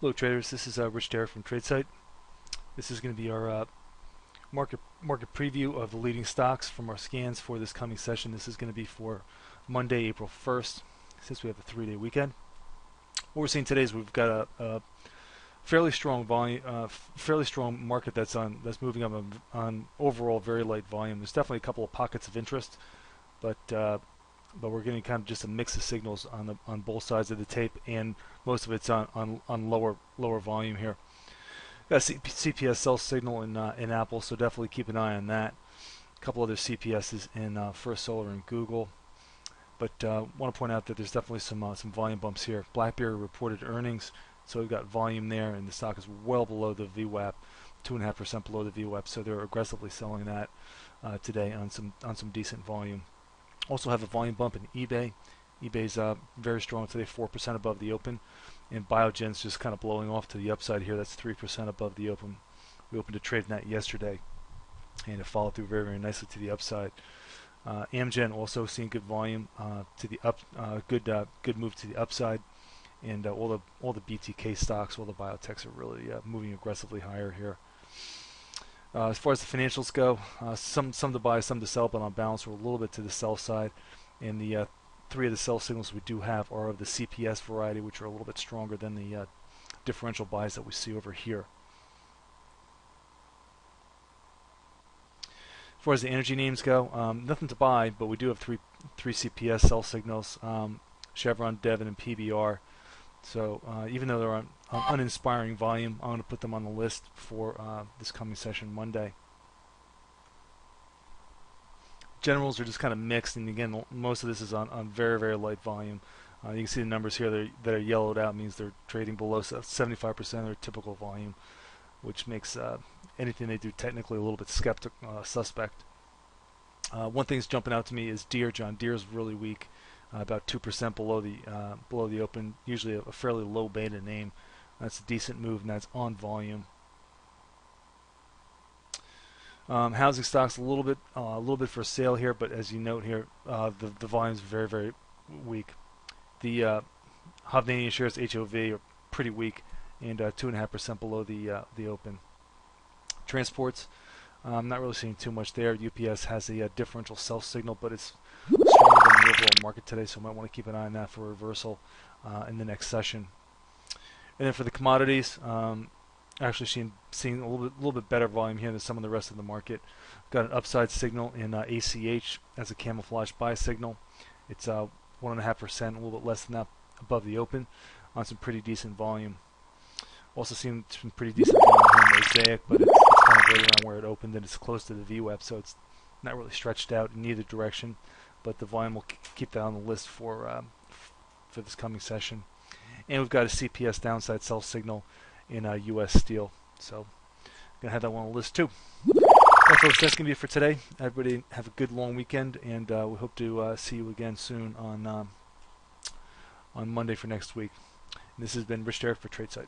Hello traders, this is Rich Derrick from tradesight. This is going to be our market preview of the leading stocks from our scans for this coming session. This is going to be for Monday, April 1st, since we have the 3-day weekend. What we're seeing today is we've got a fairly strong volume, fairly strong market that's moving up on overall very light volume. There's definitely a couple of pockets of interest, but we're getting kind of just a mix of signals on both sides of the tape, and most of it's on lower volume here. Got a CPS sell signal in Apple, so definitely keep an eye on that. A couple other CPSs in First Solar and Google, but want to point out that there's definitely some volume bumps here. BlackBerry reported earnings, so we've got volume there, and the stock is well below the VWAP, 2.5% below the VWAP, so they're aggressively selling that today on some decent volume. Also have a volume bump in eBay. eBay's very strong today, 4% above the open, and Biogen's just kind of blowing off to the upside here. That's 3% above the open. We opened a trade in that yesterday, and it followed through very, very nicely to the upside. Amgen also seeing good volume to the up, good move to the upside, and all the BTK stocks, all the biotechs are really moving aggressively higher here. As far as the financials go, some to buy, some to sell, but on balance we're a little bit to the sell side. And the three of the sell signals we do have are of the CPS variety, which are a little bit stronger than the differential buys that we see over here. As far as the energy names go, nothing to buy, but we do have three CPS sell signals: Chevron, Devon, and PBR. So even though they're on uninspiring volume, I'm going to put them on the list for this coming session Monday. Generals are just kind of mixed, and again, most of this is on very, very light volume. You can see the numbers here that are yellowed out, means they're trading below 75% of their typical volume, which makes anything they do technically a little bit suspect. One thing that's jumping out to me is Deere. John Deere is really weak. About 2% below the open, usually a fairly low beta name. That's a decent move, and that's on volume. Housing stocks a little bit for sale here, but as you note here, the volume is very, very weak. The Hovnanian shares, HOV, are pretty weak, and 2.5% below the open. Transports, I'm not really seeing too much there. UPS has a differential sell signal, but it's stronger than the overall market today, so I might want to keep an eye on that for reversal in the next session. And then for the commodities, actually seeing a little bit better volume here than some of the rest of the market. Got an upside signal in ACH as a camouflage buy signal. It's 1.5%, a little bit less than that above the open, on some pretty decent volume. Also seeing some pretty decent volume here in Mosaic, but it's kind of right around where it opened, and it's close to the VWAP, so it's not really stretched out in either direction. But the volume will keep that on the list for this coming session. And we've got a CPS downside sell signal in U.S. Steel, so gonna have that one on the list too. Alright folks, that's gonna be it for today. Everybody have a good long weekend, and we hope to see you again soon on Monday for next week. And this has been Rich Derrick for tradesight.